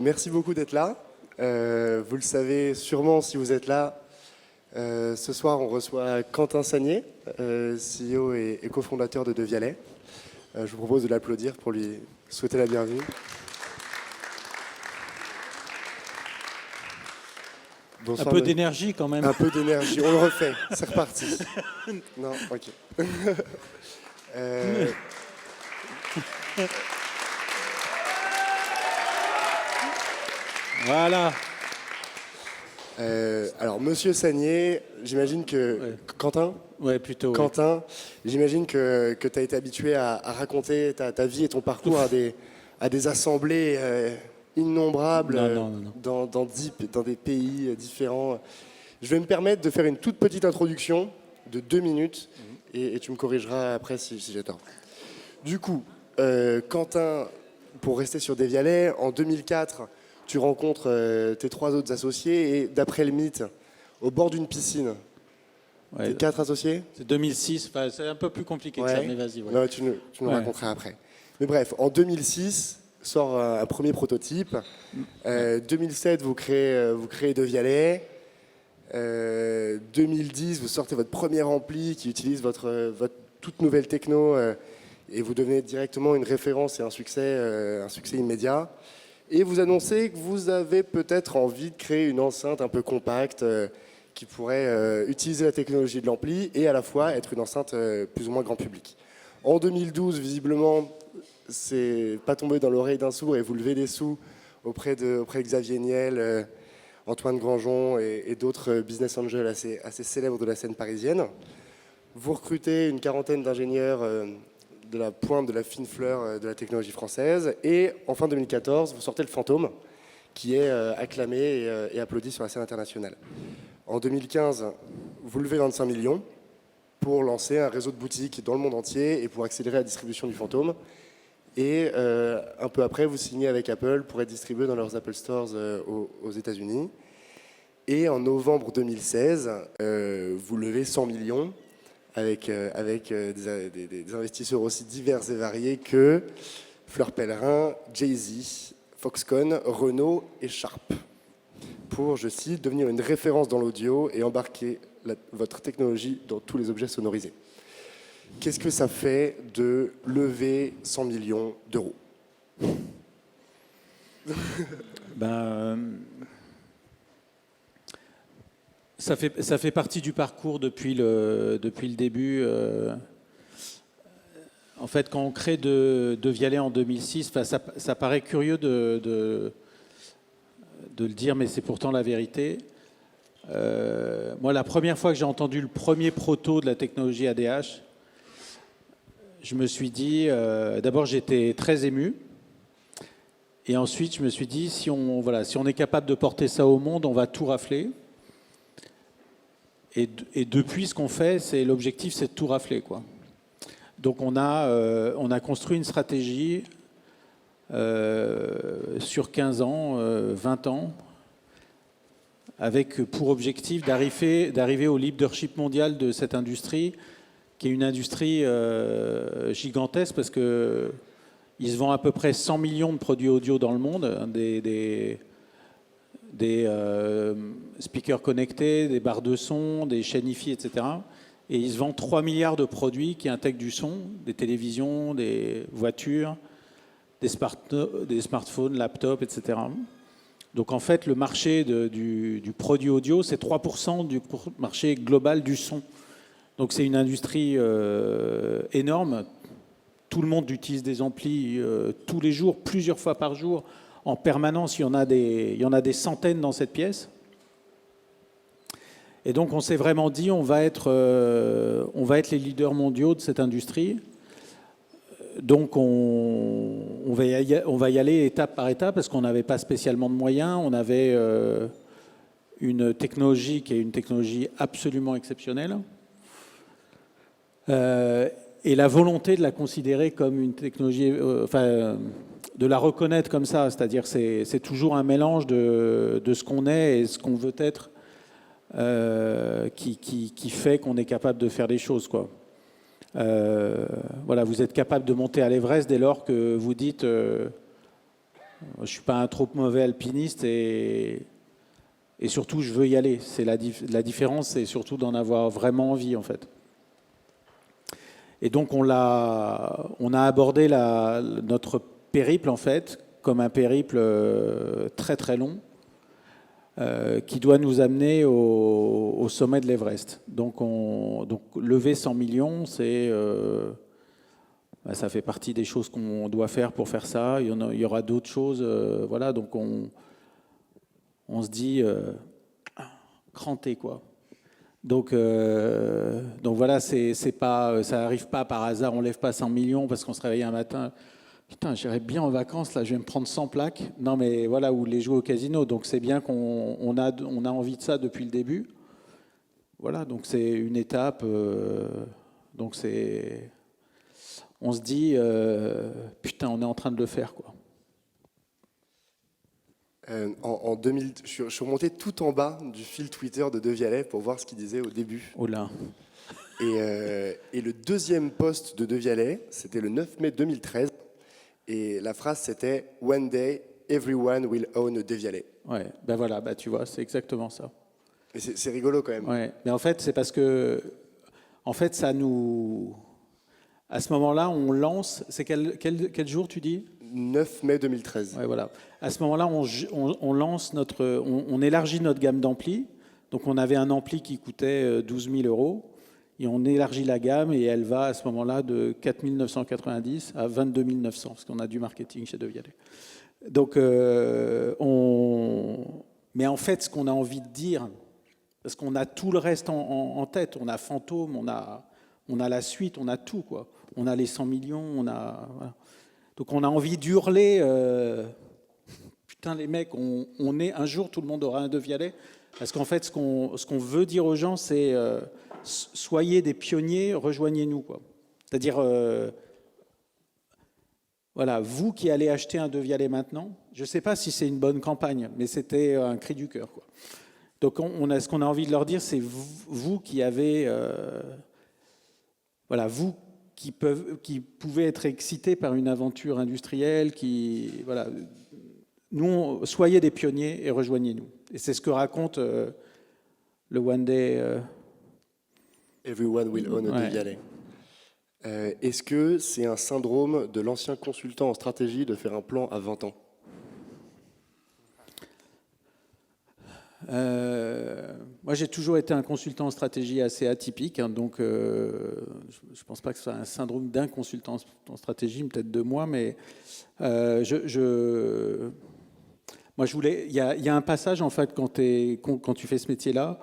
Merci beaucoup d'être là. Vous le savez sûrement si vous êtes là. Ce soir, on reçoit Quentin Sagnier, CEO et cofondateur de Devialet. Je vous propose de l'applaudir pour lui souhaiter la bienvenue. Bonsoir, un peu d'énergie quand même. Un peu d'énergie, on le refait, c'est reparti. Non, ok. Voilà. Alors, Monsieur Sagnier, j'imagine que... Ouais. Quentin ? Ouais, plutôt. Quentin, ouais. J'imagine que tu as été habitué à raconter ta vie et ton parcours à des assemblées innombrables Non. dans des pays différents. Je vais me permettre de faire une toute petite introduction de 2 minutes et tu me corrigeras après si j'ai tort. Du coup, Quentin, pour rester sur Devialet, en 2004, tu rencontres tes 3 autres associés et d'après le mythe, au bord d'une piscine, tes 4 associés ? C'est 2006, enfin, c'est un peu plus compliqué que ça, mais vas-y. Ouais. Non, tu nous raconteras après. Mais bref, en 2006, sort un premier prototype. 2007, vous créez Devialet. 2010, vous sortez votre premier ampli qui utilise votre toute nouvelle techno et vous devenez directement une référence et un succès immédiat. Et vous annoncez que vous avez peut-être envie de créer une enceinte un peu compacte qui pourrait utiliser la technologie de l'ampli et à la fois être une enceinte plus ou moins grand public. En 2012, visiblement, c'est pas tombé dans l'oreille d'un sourd et vous levez des sous auprès de Xavier Niel, Antoine Granjon et d'autres business angels assez célèbres de la scène parisienne. Vous recrutez une quarantaine d'ingénieurs de la pointe, de la fine fleur de la technologie française. Et en fin 2014, vous sortez le Fantôme, qui est acclamé et applaudi sur la scène internationale. En 2015, vous levez 25 millions pour lancer un réseau de boutiques dans le monde entier et pour accélérer la distribution du Fantôme. Et un peu après, vous signez avec Apple pour être distribué dans leurs Apple Stores aux États-Unis. Et en novembre 2016, vous levez 100 millions avec des investisseurs aussi divers et variés que Fleur Pellerin, Jay-Z, Foxconn, Renault et Sharp. Pour, je cite, devenir une référence dans l'audio et embarquer votre technologie dans tous les objets sonorisés. Qu'est-ce que ça fait de lever 100 millions d'euros ? Ça fait partie du parcours depuis le début. En fait, quand on crée Devialet en 2006, ça paraît curieux de le dire, mais c'est pourtant la vérité. Moi, la première fois que j'ai entendu le premier proto de la technologie ADH, je me suis dit, d'abord j'étais très ému, et ensuite je me suis dit, si on est capable de porter ça au monde, on va tout rafler. Et depuis, ce qu'on fait, l'objectif, c'est de tout rafler, quoi. Donc on a construit une stratégie sur 15 ans, 20 ans, avec pour objectif d'arriver au leadership mondial de cette industrie, qui est une industrie gigantesque, parce qu'il se vend à peu près 100 millions de produits audio dans le monde, des speakers connectés, des barres de son, des chaînes Hi-Fi, etc. Et il se vend 3 milliards de produits qui intègrent du son, des télévisions, des voitures, des smartphones, laptops, etc. Donc en fait, le marché du produit audio, c'est 3% du marché global du son. Donc c'est une industrie énorme. Tout le monde utilise des amplis tous les jours, plusieurs fois par jour, en permanence. Il y en a des centaines dans cette pièce. Et donc on s'est vraiment dit, on va être les leaders mondiaux de cette industrie. Donc on va y aller étape par étape, parce qu'on n'avait pas spécialement de moyens. On avait une technologie qui est une technologie absolument exceptionnelle. Et la volonté de la considérer comme une technologie, de la reconnaître comme ça, c'est-à-dire c'est toujours un mélange de ce qu'on est et ce qu'on veut être qui fait qu'on est capable de faire des choses, quoi. Voilà, vous êtes capable de monter à l'Everest dès lors que vous dites Je suis pas un trop mauvais alpiniste et surtout, je veux y aller. C'est la différence, c'est surtout d'en avoir vraiment envie, en fait. Et donc, on a abordé notre périple, en fait, comme un périple très, très long, qui doit nous amener au sommet de l'Everest. Donc, lever 100 millions, ça fait partie des choses qu'on doit faire pour faire ça. Il y aura d'autres choses. Voilà, donc on se dit cranté, quoi. Donc voilà, c'est pas, ça n'arrive pas par hasard. On lève pas 100 millions parce qu'on se réveille un matin. Putain, j'irai bien en vacances, là, je vais me prendre 100 plaques. Non, mais voilà, ou les jouer au casino. Donc c'est bien qu'on a envie de ça depuis le début. Voilà, donc c'est une étape. Donc on se dit, putain, on est en train de le faire, quoi. En 2000, je suis remonté tout en bas du fil Twitter de Devialet pour voir ce qu'il disait au début. Oh là. Et le deuxième post de Devialet, c'était le 9 mai 2013. Et la phrase, c'était « One day, everyone will own a Devialet ». Ouais, ben voilà, ben tu vois, c'est exactement ça. Et c'est rigolo quand même. Ouais, mais en fait, c'est parce que, en fait, ça nous... À ce moment-là, on lance... C'est quel jour, tu dis ? 9 mai 2013. Ouais, voilà. À ce moment-là, on lance on élargit notre gamme d'amplis. Donc, on avait un ampli qui coûtait 12 000 euros. Et on élargit la gamme et elle va à ce moment-là de 4 990 à 22 900, parce qu'on a du marketing chez Devialet. Donc, mais en fait, ce qu'on a envie de dire, parce qu'on a tout le reste en tête, on a Fantôme, on a la suite, on a tout, quoi. On a les 100 millions, voilà. Donc on a envie d'hurler, putain les mecs, un jour tout le monde aura un Devialet, parce qu'en fait ce qu'on veut dire aux gens c'est soyez des pionniers, rejoignez-nous, quoi. C'est-à-dire voilà, vous qui allez acheter un Devialet maintenant, je ne sais pas si c'est une bonne campagne, mais c'était un cri du cœur, quoi. Donc ce qu'on a envie de leur dire, c'est vous qui avez voilà, vous qui pouvaient être excités par une aventure industrielle, voilà, nous, soyez des pionniers et rejoignez-nous. Et c'est ce que raconte le One Day. Everyone will own a Devialet. Est-ce que c'est un syndrome de l'ancien consultant en stratégie de faire un plan à 20 ans ? Moi, j'ai toujours été un consultant en stratégie assez atypique, hein, donc je ne pense pas que ce soit un syndrome d'un consultant en stratégie, peut-être de moi, mais moi, je voulais. Il y a un passage en fait quand tu fais ce métier-là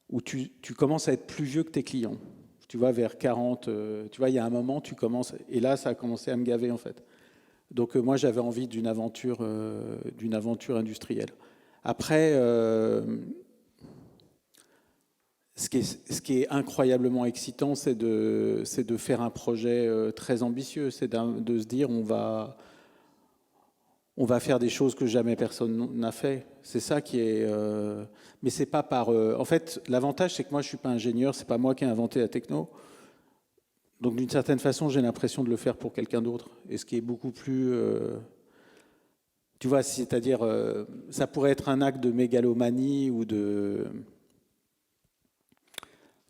où tu commences à être plus vieux que tes clients. Tu vois, vers 40, tu vois, il y a un moment, tu commences, et là, ça a commencé à me gaver en fait. Donc moi, j'avais envie d'une aventure industrielle. Après, ce qui est incroyablement excitant, c'est de faire un projet très ambitieux. C'est de se dire, on va faire des choses que jamais personne n'a fait. C'est ça qui est... mais c'est pas par... en fait, l'avantage, c'est que moi, je suis pas ingénieur. C'est pas moi qui ai inventé la techno. Donc, d'une certaine façon, j'ai l'impression de le faire pour quelqu'un d'autre. Et ce qui est beaucoup plus... tu vois, c'est-à-dire, ça pourrait être un acte de mégalomanie ou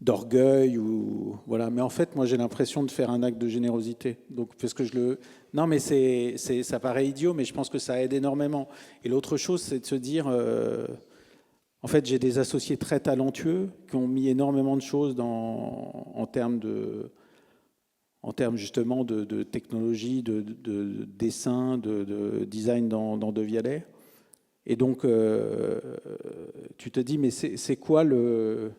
d'orgueil ou voilà. Mais en fait, moi, j'ai l'impression de faire un acte de générosité. Donc, parce que non, mais ça paraît idiot, mais je pense que ça aide énormément. Et l'autre chose, c'est de se dire, en fait, j'ai des associés très talentueux qui ont mis énormément de choses en termes justement de technologie, de dessin, de design dans Devialet. Et donc, tu te dis, mais c'est quoi le...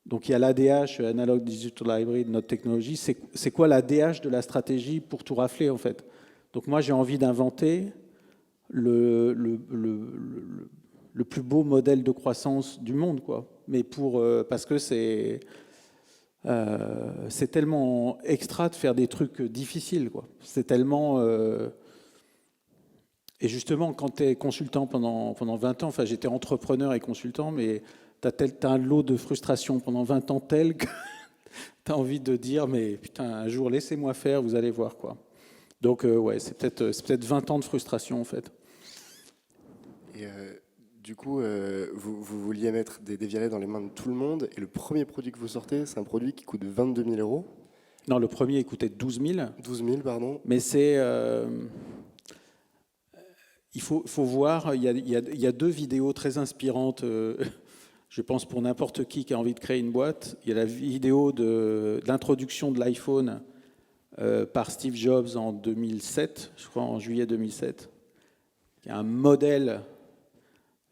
Donc, il y a l'ADH, Analog Digital Hybrid, notre technologie. C'est quoi l'ADH de la stratégie pour tout rafler, en fait? Donc, moi, j'ai envie d'inventer le plus beau modèle de croissance du monde, quoi. Mais parce que c'est tellement extra de faire des trucs difficiles, quoi. C'est tellement... Et justement, quand tu es consultant pendant 20 ans, enfin j'étais entrepreneur et consultant, mais tu as un lot de frustration pendant 20 ans tel que tu as envie de dire, mais putain, un jour, laissez-moi faire, vous allez voir, quoi. Donc, ouais, c'est peut-être 20 ans de frustration, en fait. Et du coup, vous vouliez mettre des Vialet dans les mains de tout le monde, et le premier produit que vous sortez, c'est un produit qui coûte 22 000 euros. Non, le premier il coûtait 12 000. 12 000, pardon. Mais il faut voir, il y a deux vidéos très inspirantes, je pense pour n'importe qui a envie de créer une boîte. Il y a la vidéo de l'introduction de l'iPhone par Steve Jobs en 2007, je crois en juillet 2007. Il y a un modèle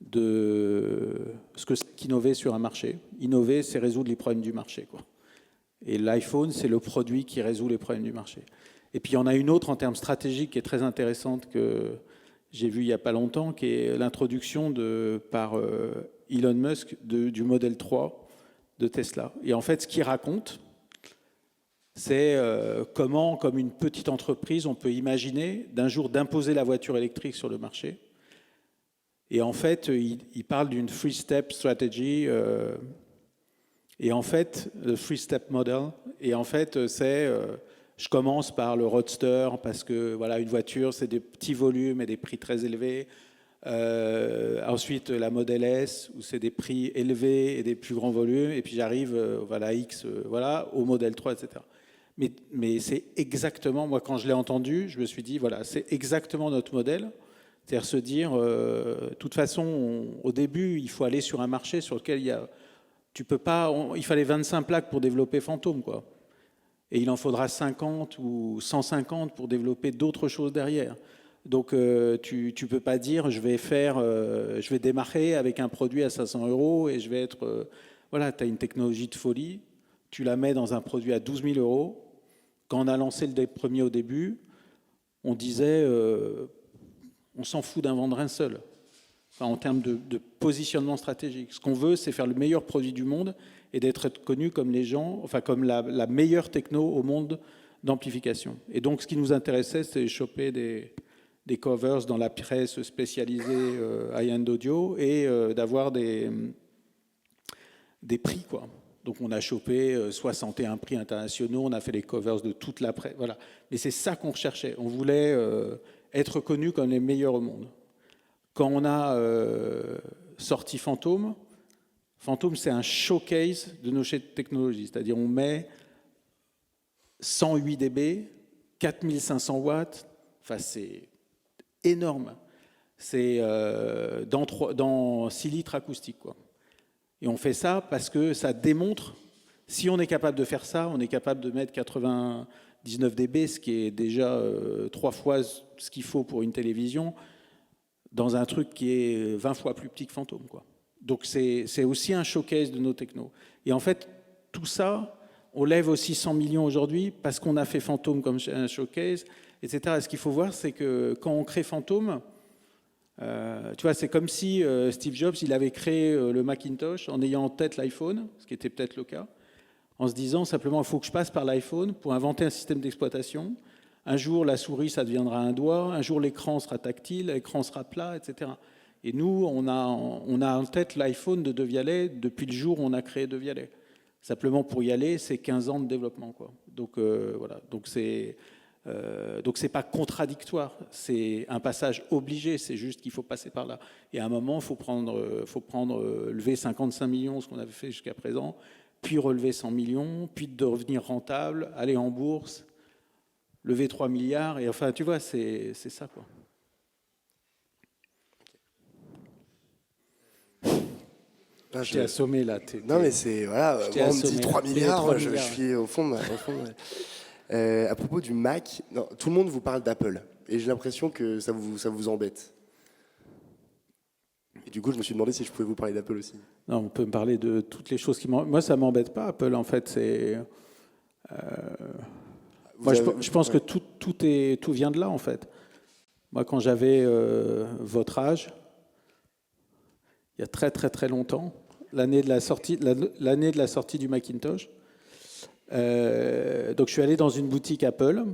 de ce que c'est qu'innover sur un marché. Innover, c'est résoudre les problèmes du marché, quoi. Et l'iPhone, c'est le produit qui résout les problèmes du marché. Et puis il y en a une autre en termes stratégiques qui est très intéressante que j'ai vue il n'y a pas longtemps, qui est l'introduction par Elon Musk du modèle 3 de Tesla. Et en fait, ce qu'il raconte, c'est comment, comme une petite entreprise, on peut imaginer d'un jour d'imposer la voiture électrique sur le marché. Et en fait, il parle d'une three-step strategy. Et en fait, le three-step model. Et en fait, je commence par le Roadster parce que voilà, une voiture, c'est des petits volumes et des prix très élevés. Ensuite, la Model S, où c'est des prix élevés et des plus grands volumes. Et puis j'arrive, voilà, X, voilà, au Model 3, etc. Mais c'est exactement, moi, quand je l'ai entendu, je me suis dit, voilà, c'est exactement notre modèle. C'est-à-dire se dire, de toute façon, au début, il faut aller sur un marché sur lequel tu peux pas, il fallait 25 plaques pour développer Phantom, quoi. Et il en faudra 50 ou 150 pour développer d'autres choses derrière. Donc, tu ne peux pas dire, je vais démarrer avec un produit à 500 euros et je vais être... voilà, tu as une technologie de folie, tu la mets dans un produit à 12 000 euros. Quand on a lancé le premier au début, on disait, on s'en fout d'en vendre un seul. Enfin, en termes de positionnement stratégique. Ce qu'on veut, c'est faire le meilleur produit du monde et d'être connu comme comme la meilleure techno au monde d'amplification. Et donc, ce qui nous intéressait, c'est choper des covers dans la presse spécialisée high-end audio et d'avoir des prix, quoi. Donc, on a chopé 61 prix internationaux, on a fait les covers de toute la presse. Voilà. Mais c'est ça qu'on recherchait. On voulait être connu comme les meilleurs au monde. Quand on a sorti Phantom, c'est un showcase de nos technologies. C'est-à-dire on met 108 dB, 4500 watts, enfin c'est énorme. C'est dans 6 litres acoustiques, quoi. Et on fait ça parce que ça démontre, si on est capable de faire ça, on est capable de mettre 99 dB, ce qui est déjà 3 fois ce qu'il faut pour une télévision, dans un truc qui est 20 fois plus petit que Phantom, quoi. Donc c'est aussi un showcase de nos technos. Et en fait, tout ça, on lève aussi 100 millions aujourd'hui parce qu'on a fait Phantom comme un showcase, etc. Et ce qu'il faut voir, c'est que quand on crée Phantom, tu vois, c'est comme si Steve Jobs, il avait créé le Macintosh en ayant en tête l'iPhone, ce qui était peut-être le cas, en se disant simplement, il faut que je passe par l'iPhone pour inventer un système d'exploitation. Un jour, la souris, ça deviendra un doigt. Un jour, l'écran sera tactile, l'écran sera plat, etc. Et nous, on a en tête l'iPhone de Vialet depuis le jour où on a créé De Vialet. Simplement, pour y aller, c'est 15 ans de développement, quoi. Donc, voilà. Donc, c'est pas contradictoire. C'est un passage obligé. C'est juste qu'il faut passer par là. Et à un moment, il faut lever 55 millions, ce qu'on avait fait jusqu'à présent, puis relever 100 millions, puis devenir rentable, aller en bourse, lever 3 milliards, et enfin, tu vois, c'est ça, quoi. Je t'ai assommé, là. Non, mais c'est... Voilà, moi, on me dit 3 milliards, je suis au fond de... à propos du Mac, non, tout le monde vous parle d'Apple, et j'ai l'impression que ça vous embête. Et du coup, je me suis demandé si je pouvais vous parler d'Apple aussi. Non, on peut me parler de toutes les choses qui m'embêtent. Moi, ça ne m'embête pas, Apple, en fait. C'est... je pense que tout vient de là, en fait. Moi, quand j'avais votre âge, il y a très très très longtemps, l'année de la sortie du Macintosh, donc je suis allé dans une boutique Apple,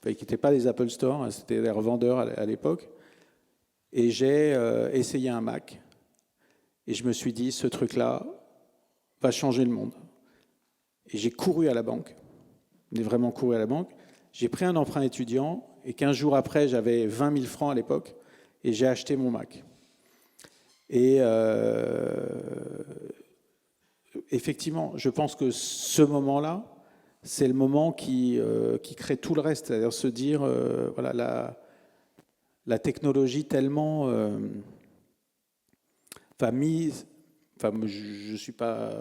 qui n'était pas les Apple Store, hein, c'était des revendeurs à l'époque, et j'ai essayé un Mac, et je me suis dit, ce truc-là va changer le monde. Et j'ai couru à la banque. J'ai vraiment couru à la banque. J'ai pris un emprunt étudiant et 15 jours après, j'avais 20 000 francs à l'époque et j'ai acheté mon Mac. Et effectivement, je pense que ce moment-là, c'est le moment qui crée tout le reste. C'est-à-dire se dire, voilà, la technologie tellement je suis pas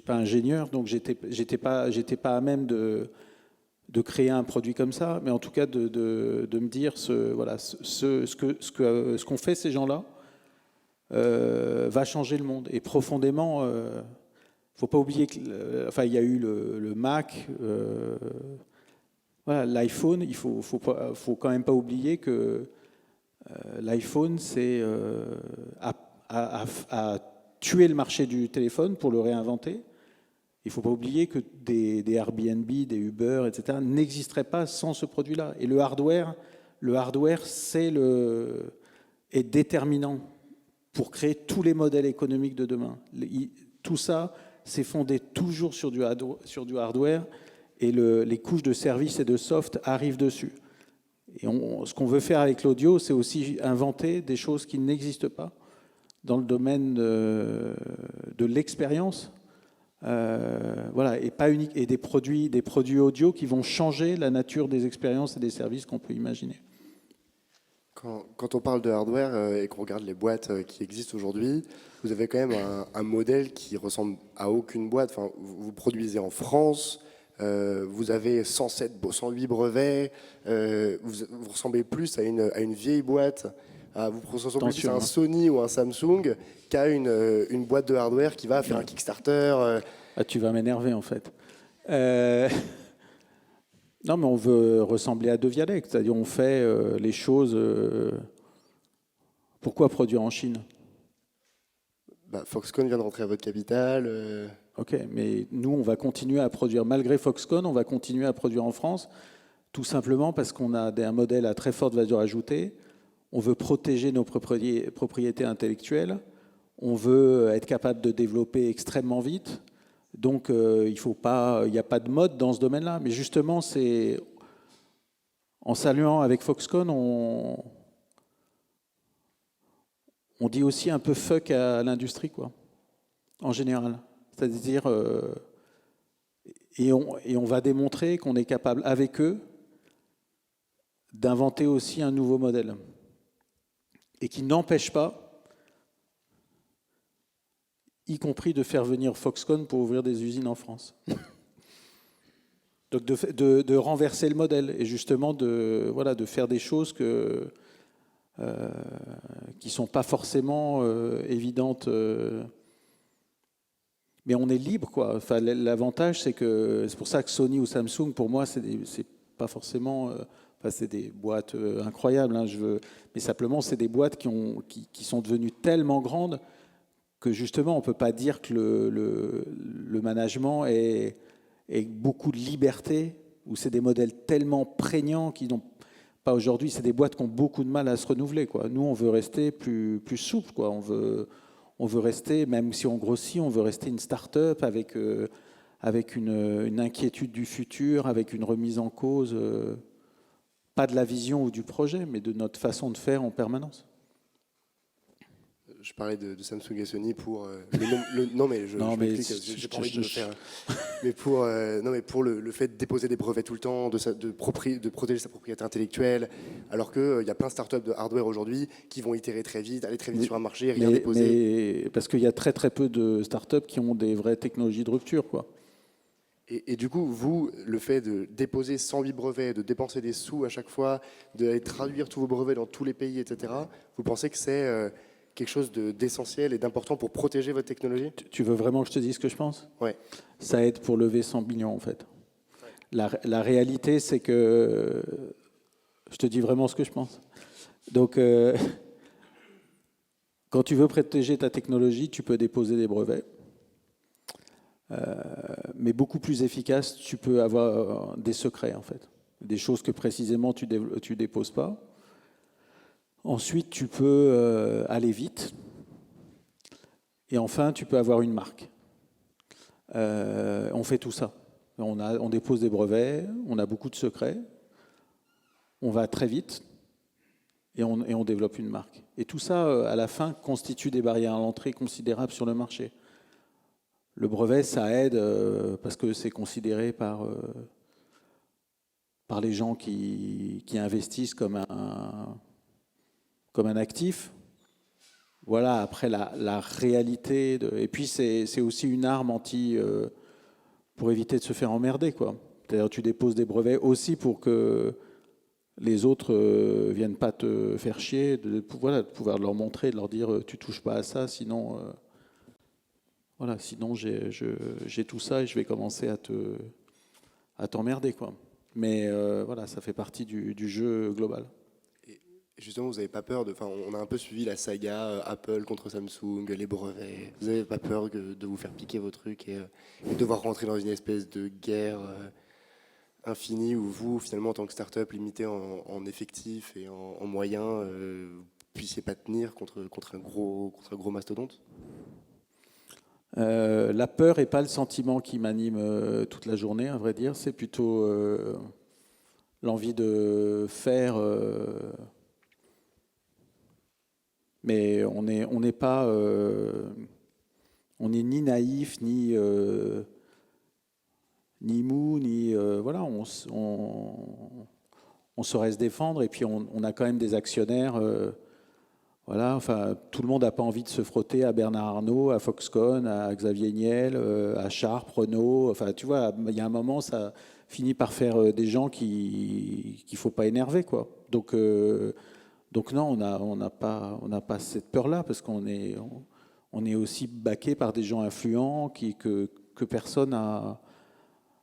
ingénieur, donc j'étais pas à même de créer un produit comme ça, mais en tout cas de me dire ce qu'ont fait ces gens-là va changer le monde. Et profondément, faut pas oublier que, il y a eu le Mac, voilà, l'iPhone. Il faut quand même pas oublier que l'iPhone, a tué le marché du téléphone pour le réinventer. Il ne faut pas oublier que des Airbnb, des Uber, etc., n'existeraient pas sans ce produit-là. Et le hardware est déterminant pour créer tous les modèles économiques de demain. Tout ça s'est fondé toujours sur du hardware et les couches de services et de soft arrivent dessus. Et ce qu'on veut faire avec l'audio, c'est aussi inventer des choses qui n'existent pas dans le domaine de l'expérience. Voilà, et pas unique, et des produits audio qui vont changer la nature des expériences et des services qu'on peut imaginer. Quand on parle de hardware et qu'on regarde les boîtes qui existent aujourd'hui, vous avez quand même un modèle qui ressemble à aucune boîte. Enfin, vous produisez en France, vous avez 108 brevets, vous ressemblez plus à une vieille boîte, vous ressemblez plus à un Sony ou un Samsung qu'à une boîte de hardware qui va faire un Kickstarter. Tu vas m'énerver en fait. Non, mais on veut ressembler à Devialec, c'est-à-dire on fait les choses. Pourquoi produire en Chine ? Foxconn vient de rentrer à votre capitale. Ok, mais nous, on va continuer à produire, malgré Foxconn, on va continuer à produire en France, tout simplement parce qu'on a un modèle à très forte valeur ajoutée. On veut protéger nos propriétés intellectuelles. On veut être capable de développer extrêmement vite. Donc, il n'y a pas de mode dans ce domaine-là. Mais justement, c'est en saluant avec Foxconn, on dit aussi un peu fuck à l'industrie, quoi, en général. C'est-à-dire, et on va démontrer qu'on est capable, avec eux, d'inventer aussi un nouveau modèle. Et qui n'empêche pas, y compris de faire venir Foxconn pour ouvrir des usines en France. Donc de renverser le modèle et justement de faire des choses qui ne sont pas forcément évidentes. Mais on est libre, quoi. Enfin, l'avantage, c'est pour ça que Sony ou Samsung, pour moi, c'est pas forcément... c'est des boîtes incroyables, hein, mais simplement, c'est des boîtes qui sont devenues tellement grandes que justement, on ne peut pas dire que le management est beaucoup de liberté, ou c'est des modèles tellement prégnants qui n'ont pas aujourd'hui. C'est des boîtes qui ont beaucoup de mal à se renouveler, quoi. Nous, on veut rester plus souple, quoi. On veut rester, même si on grossit, on veut rester une start-up avec une inquiétude du futur, avec une remise en cause, pas de la vision ou du projet, mais de notre façon de faire en permanence. Je parlais de Samsung et Sony pour j'ai pas envie de le faire. Mais pour le fait de déposer des brevets tout le temps, de protéger sa propriété intellectuelle, alors qu'il y a plein de startups de hardware aujourd'hui qui vont itérer très vite, aller très vite sur un marché, rien déposer. Mais parce qu'il y a très très peu de startups qui ont des vraies technologies de rupture, quoi. Et du coup, vous, le fait de déposer 108 brevets, de dépenser des sous à chaque fois, d'aller traduire tous vos brevets dans tous les pays, etc., vous pensez que c'est quelque chose d'essentiel et d'important pour protéger votre technologie ? Tu veux vraiment que je te dise ce que je pense ? Ouais. Ça aide pour lever 100 millions, en fait. Ouais. La réalité, c'est que... Je te dis vraiment ce que je pense. Donc, quand tu veux protéger ta technologie, tu peux déposer des brevets. Mais beaucoup plus efficace, tu peux avoir des secrets, en fait. Des choses que précisément tu déposes pas. Ensuite, tu peux aller vite. Et enfin, tu peux avoir une marque. On fait tout ça. On dépose des brevets, on a beaucoup de secrets, on va très vite et on développe une marque. Et tout ça, à la fin, constitue des barrières à l'entrée considérables sur le marché. Le brevet, ça aide parce que c'est considéré par les gens qui investissent comme un actif. Voilà, après la réalité. Et puis, c'est aussi une arme pour éviter de se faire emmerder, quoi. C'est-à-dire, tu déposes des brevets aussi pour que les autres viennent pas te faire chier, de pouvoir leur montrer, de leur dire tu touches pas à ça, sinon, sinon j'ai tout ça et je vais commencer à t'emmerder, quoi. Mais voilà, ça fait partie du jeu global. Et justement, vous n'avez pas peur enfin, on a un peu suivi la saga Apple contre Samsung, les brevets. Vous n'avez pas peur de vous faire piquer vos trucs et devoir rentrer dans une espèce de guerre infinie où vous, finalement, en tant que start-up limité en effectifs et en moyens, vous puissiez pas tenir contre un gros mastodonte? La peur n'est pas le sentiment qui m'anime toute la journée, à vrai dire. C'est plutôt l'envie de faire. Mais on n'est pas. On n'est ni naïf, ni mou, ni. Voilà, on saurait se défendre. Et puis on a quand même des actionnaires. Voilà, enfin, tout le monde n'a pas envie de se frotter à Bernard Arnault, à Foxconn, à Xavier Niel, à Sharp, Renault. Enfin, tu vois, il y a un moment, ça finit par faire des gens qu'il faut pas énerver, quoi. Donc non, on n'a pas cette peur-là parce qu'on est aussi baqué par des gens influents que personne n'a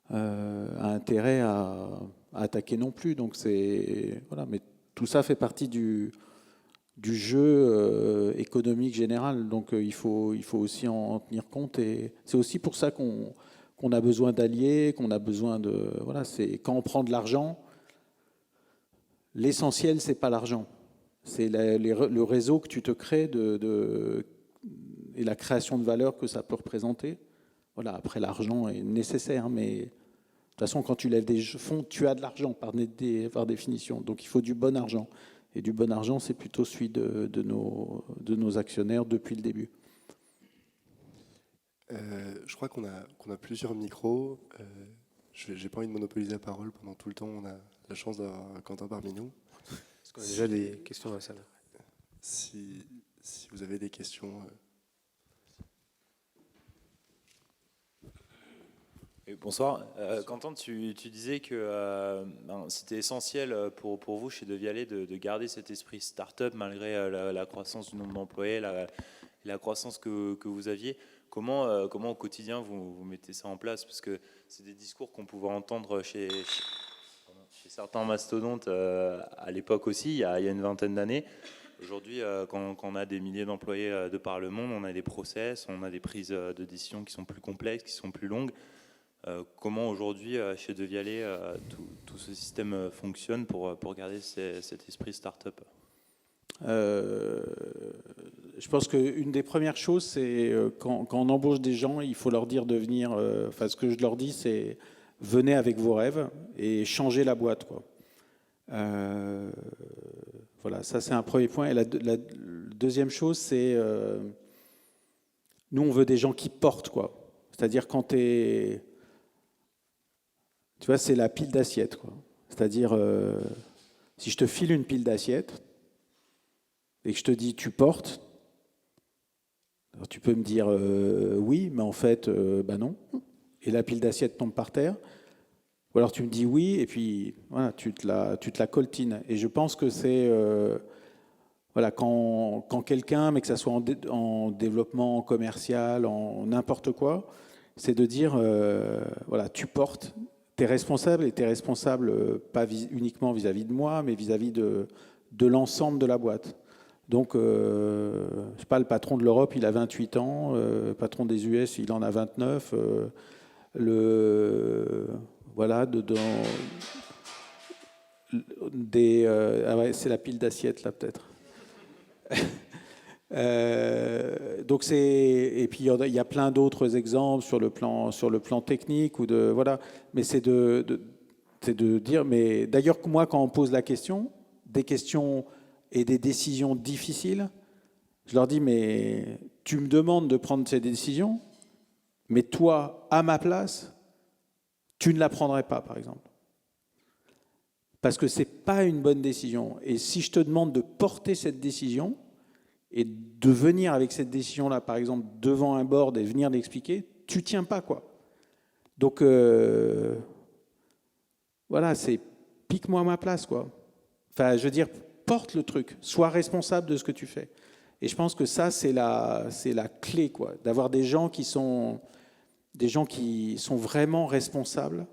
a intérêt à attaquer non plus. Donc voilà, mais tout ça fait partie du jeu économique général. Donc il faut aussi en tenir compte. Et c'est aussi pour ça qu'on a besoin d'alliés, qu'on a besoin de... Voilà, c'est quand on prend de l'argent, l'essentiel, c'est pas l'argent. C'est le réseau que tu te crées et la création de valeur que ça peut représenter. Voilà, après, l'argent est nécessaire, mais de toute façon, quand tu lèves des fonds, tu as de l'argent par définition. Donc il faut du bon argent. Et du bon argent, c'est plutôt celui de nos actionnaires depuis le début. Je crois qu'on a plusieurs micros. Je n'ai pas envie de monopoliser la parole pendant tout le temps. On a la chance d'avoir Quentin parmi nous. Est-ce qu'on a déjà des questions dans la salle? Si vous avez des questions. Bonsoir. Quentin, tu disais que c'était essentiel pour vous chez Devialet de garder cet esprit start-up malgré la croissance du nombre d'employés, la croissance que vous aviez. Comment au quotidien vous mettez ça en place? Parce que c'est des discours qu'on pouvait entendre chez certains mastodontes à l'époque aussi, il y a une vingtaine d'années. Aujourd'hui, quand on a des milliers d'employés de par le monde, on a des process, on a des prises de décision qui sont plus complexes, qui sont plus longues. Comment aujourd'hui, chez Devialet, tout ce système fonctionne pour garder cet esprit start-up? Je pense qu'une des premières choses, c'est quand on embauche des gens, il faut leur dire de venir. Enfin, ce que je leur dis, c'est venez avec vos rêves et changez la boîte, quoi. Voilà, ça c'est un premier point. Et la deuxième chose, c'est nous, on veut des gens qui portent, quoi. C'est-à-dire quand tu vois, c'est la pile d'assiettes, quoi. C'est-à-dire, si je te file une pile d'assiettes et que je te dis tu portes, alors tu peux me dire oui, mais en fait, bah non. Et la pile d'assiettes tombe par terre. Ou alors tu me dis oui, et puis voilà, tu te la coltines. Et je pense que c'est voilà, quand quelqu'un, mais que ça soit en développement commercial, en n'importe quoi, c'est de dire voilà, tu portes, tu es responsable, et tu es responsable pas uniquement vis-à-vis de moi, mais vis-à-vis de l'ensemble de la boîte. Donc, je sais pas, le patron de l'Europe, il a 28 ans, le patron des US, il en a 29. Voilà, ah ouais, c'est la pile d'assiettes là peut-être. Donc et puis il y a plein d'autres exemples sur le plan technique ou de voilà, mais c'est de dire. Mais d'ailleurs moi quand on pose la question, des questions et des décisions difficiles, je leur dis mais tu me demandes de prendre ces décisions, mais toi à ma place, tu ne la prendrais pas par exemple. Parce que c'est pas une bonne décision. Et si je te demande de porter cette décision et de venir avec cette décision-là, par exemple, devant un board et venir l'expliquer, tu tiens pas, quoi. Donc, voilà, c'est pique-moi ma place, quoi. Enfin, je veux dire, porte le truc, sois responsable de ce que tu fais. Et je pense que ça, c'est la clé, quoi, d'avoir des gens qui sont vraiment responsables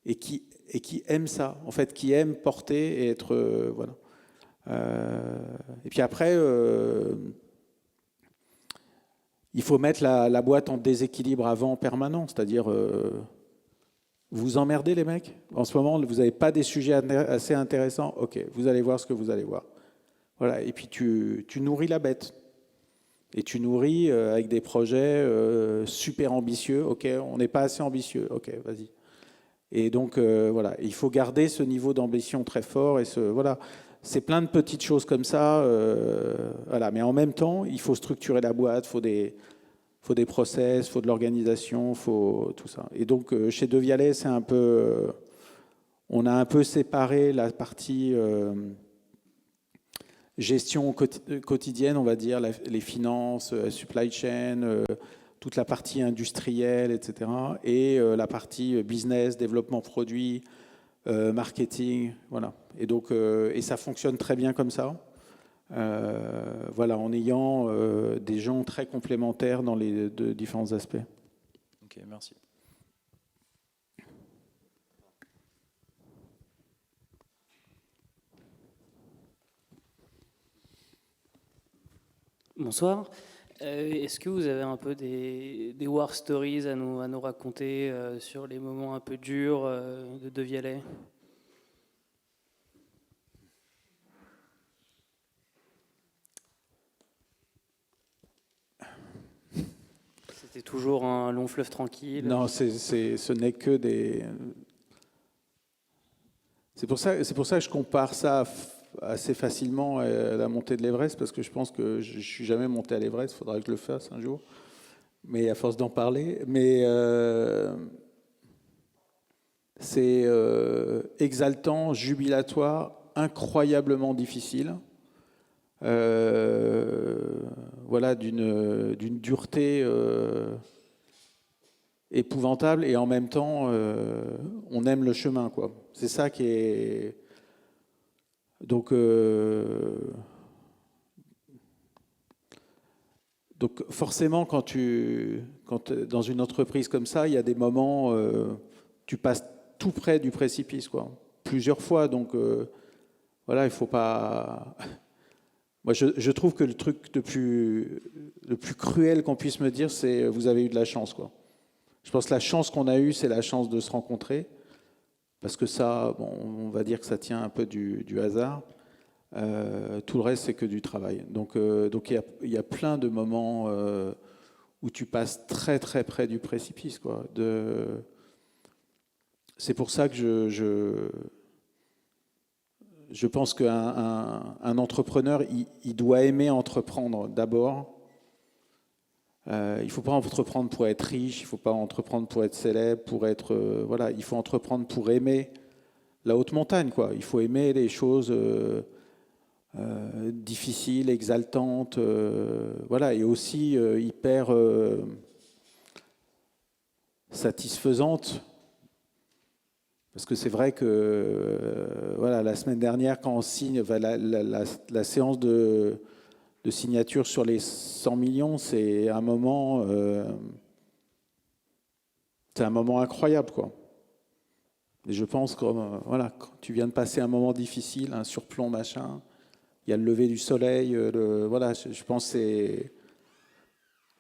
et qui aiment ça, en fait, qui aiment porter et être, voilà. Et puis après, il faut mettre la boîte en déséquilibre avant permanent, c'est-à-dire vous emmerdez les mecs. En ce moment, vous n'avez pas des sujets assez intéressants. Ok, vous allez voir ce que vous allez voir. Voilà. Et puis tu nourris la bête. Et tu nourris avec des projets super ambitieux. Ok, on n'est pas assez ambitieux. Ok, vas-y. Et donc voilà, il faut garder ce niveau d'ambition très fort et voilà. C'est plein de petites choses comme ça, voilà. Mais en même temps, il faut structurer la boîte, faut des process, faut de l'organisation, faut tout ça. Et donc chez De Vialet, c'est un peu, on a un peu séparé la partie gestion quotidienne, on va dire, les finances, supply chain, toute la partie industrielle, etc. Et la partie business, développement produit, marketing, voilà. Et donc, et ça fonctionne très bien comme ça. Voilà, en ayant des gens très complémentaires dans les deux différents aspects. Ok, merci. Bonsoir. Est-ce que vous avez un peu des war stories à nous raconter sur les moments un peu durs de Vialet ? C'était toujours un long fleuve tranquille. Non, ce n'est que des... C'est pour ça que je compare ça assez facilement à la montée de l'Everest, parce que je pense que je ne suis jamais monté à l'Everest, il faudra que je le fasse un jour, mais à force d'en parler. Mais c'est exaltant, jubilatoire, incroyablement difficile. Voilà, d'une dureté épouvantable, et en même temps on aime le chemin, quoi. C'est ça qui est donc forcément quand dans une entreprise comme ça, il y a des moments tu passes tout près du précipice, quoi, plusieurs fois. Donc voilà, il faut pas. Moi, je trouve que le truc le plus cruel qu'on puisse me dire, c'est vous avez eu de la chance, quoi. Je pense que la chance qu'on a eue, c'est la chance de se rencontrer, parce que ça, bon, on va dire que ça tient un peu du hasard. Tout le reste, c'est que du travail. Donc il y a plein de moments où tu passes très très près du précipice, quoi. C'est pour ça que je pense qu'un entrepreneur, il doit aimer entreprendre d'abord. Il ne faut pas entreprendre pour être riche, il ne faut pas entreprendre pour être célèbre, pour être... voilà, il faut entreprendre pour aimer la haute montagne, quoi. Il faut aimer les choses difficiles, exaltantes, voilà, et aussi hyper satisfaisantes. Parce que c'est vrai que voilà, la semaine dernière, quand on signe la séance de signature sur les 100 millions, c'est un moment incroyable, quoi. Et je pense que voilà, quand tu viens de passer un moment difficile, un surplomb, machin, il y a le lever du soleil, voilà, je pense que c'est...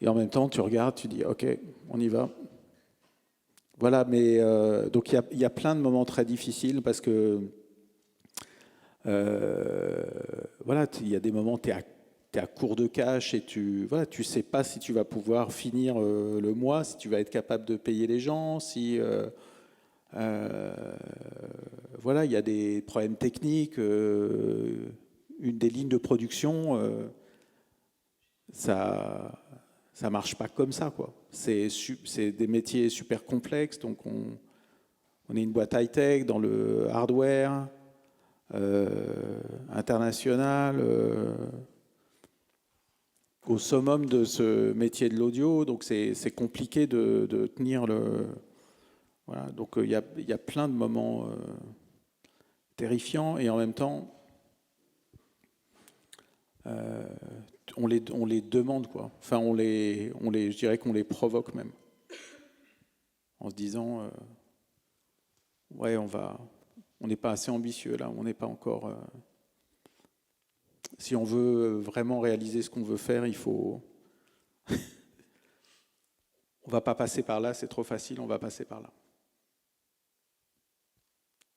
Et en même temps, tu regardes, tu dis, ok, on y va. Voilà, mais donc il y a plein de moments très difficiles, parce que voilà, il y a des moments où tu es es à court de cash et tu sais pas si tu vas pouvoir finir le mois, si tu vas être capable de payer les gens, si voilà, il y a des problèmes techniques, une des lignes de production, ça marche pas comme ça, quoi. C'est des métiers super complexes, donc on est une boîte high-tech dans le hardware international, au summum de ce métier de l'audio, donc c'est compliqué de tenir le... Voilà, donc il y a plein de moments terrifiants, et en même temps, on les demande, quoi. Enfin, je dirais qu'on les provoque même, en se disant, ouais, on n'est pas assez ambitieux là, on n'est pas encore. Si on veut vraiment réaliser ce qu'on veut faire, il faut. On va pas passer par là, c'est trop facile, on va passer par là.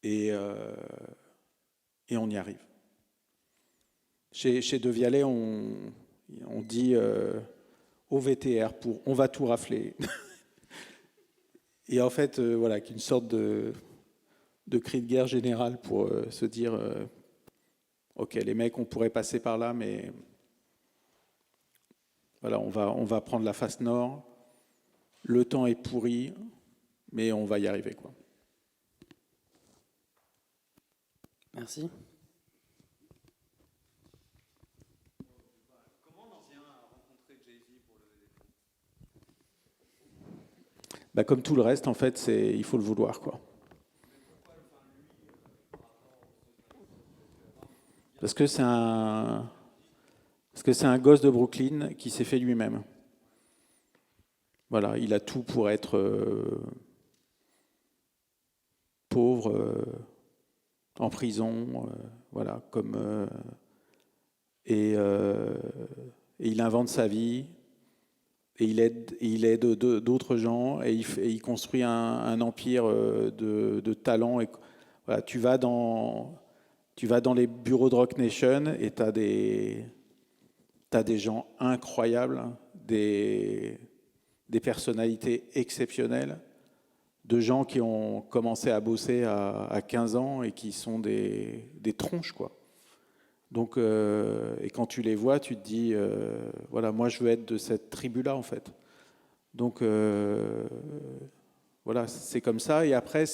Et on y arrive. Chez De Vialet, on dit au VTR pour on va tout rafler. Et en fait, voilà, qu'une sorte de cri de guerre général pour se dire ok, les mecs, on pourrait passer par là, mais voilà, on va prendre la face nord. Le temps est pourri, mais on va y arriver, quoi. Merci. Bah, comme tout le reste, en fait, il faut le vouloir, quoi. Parce que c'est un gosse de Brooklyn qui s'est fait lui-même. Voilà, il a tout pour être pauvre, en prison, voilà, et il invente sa vie. Et il aide d'autres gens, et il construit un empire de talent. Et, voilà, tu vas dans les bureaux de Rock Nation et tu as des gens incroyables, des personnalités exceptionnelles, de gens qui ont commencé à bosser à 15 ans et qui sont des tronches, quoi. Donc, et quand tu les vois, tu te dis, voilà, moi je veux être de cette tribu-là, en fait. Donc, voilà, c'est comme ça. Et après,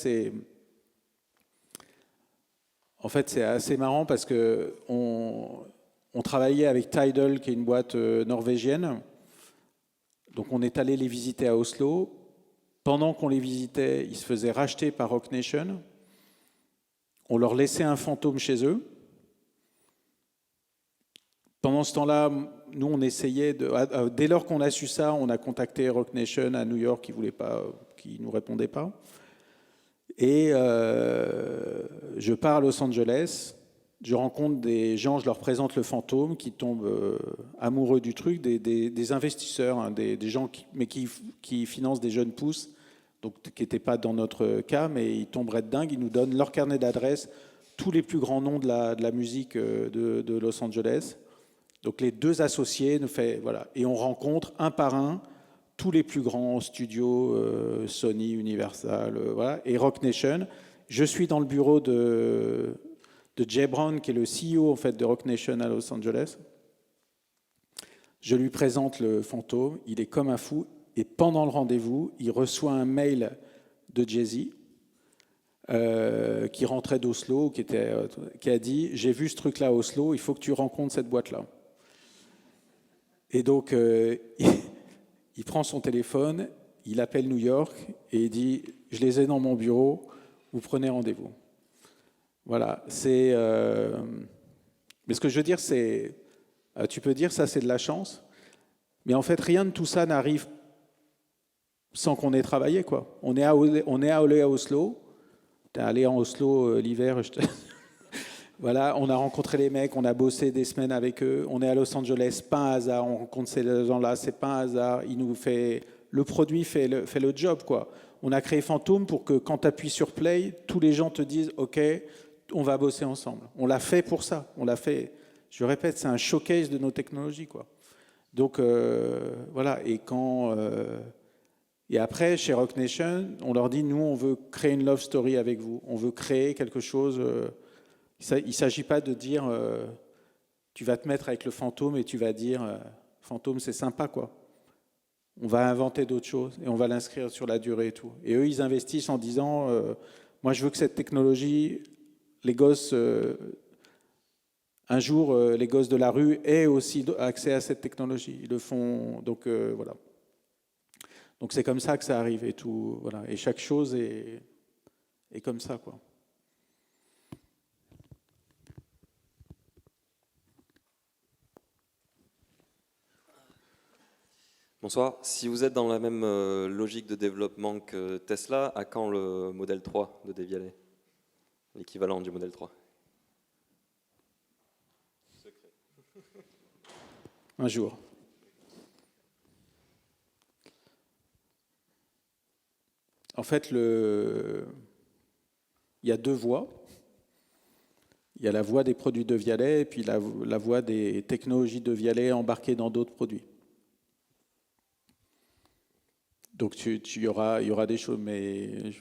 en fait, c'est assez marrant parce que on travaillait avec Tidal, qui est une boîte norvégienne. Donc, on est allé les visiter à Oslo. Pendant qu'on les visitait, ils se faisaient racheter par Rock Nation. On leur laissait un fantôme chez eux. Pendant ce temps-là, nous, on essayait dès lors qu'on a su ça, on a contacté Rock Nation à New York, qui nous répondait pas. Et je pars à Los Angeles, je rencontre des gens, je leur présente le fantôme, qui tombent amoureux du truc, des investisseurs, hein, des gens qui financent des jeunes pousses, donc qui n'étaient pas dans notre cas, mais ils tomberaient de dingue, ils nous donnent leur carnet d'adresses, tous les plus grands noms de la musique de Los Angeles. Donc les deux associés nous fait, voilà, et on rencontre un par un tous les plus grands studios, Sony, Universal, voilà, et Rock Nation. Je suis dans le bureau de Jay Brown, qui est le CEO en fait de Rock Nation à Los Angeles. Je lui présente le fantôme, il est comme un fou, et pendant le rendez-vous, il reçoit un mail de Jay-Z qui rentrait d'Oslo, qui a dit « J'ai vu ce truc-là à Oslo, il faut que tu rencontres cette boîte-là ». Et donc, il prend son téléphone, il appelle New York et il dit « Je les ai dans mon bureau, vous prenez rendez-vous ». Voilà, mais ce que je veux dire, c'est, tu peux dire ça c'est de la chance, mais en fait rien de tout ça n'arrive sans qu'on ait travaillé, quoi. On est allé à Oslo, t'es allé en Oslo l'hiver, voilà, on a rencontré les mecs, on a bossé des semaines avec eux, on est à Los Angeles, pas un hasard, on rencontre ces gens-là, c'est pas un hasard, le produit fait le job, quoi. On a créé Phantom pour que quand tu appuies sur play, tous les gens te disent ok, on va bosser ensemble. On l'a fait pour ça, on l'a fait. je répète, c'est un showcase de nos technologies, quoi. Donc voilà, et après, chez Rock Nation, on leur dit, nous, on veut créer une love story avec vous. On veut créer quelque chose. Il ne s'agit pas de dire, tu vas te mettre avec le fantôme et tu vas dire, fantôme, c'est sympa, quoi. On va inventer d'autres choses et on va l'inscrire sur la durée et tout. Et eux, ils investissent en disant, moi, je veux que cette technologie, les gosses, un jour, les gosses de la rue aient aussi accès à cette technologie. Ils le font, donc voilà. Donc c'est comme ça que ça arrive et tout, voilà. Et chaque chose est comme ça, quoi. Bonsoir. Si vous êtes dans la même logique de développement que Tesla, à quand le modèle 3 de Devialet? L'équivalent du modèle 3? Un jour. En fait, il y a deux voies. Il y a la voie des produits Devialet et puis la voie des technologies Devialet embarquées dans d'autres produits. Donc il y aura des choses, mais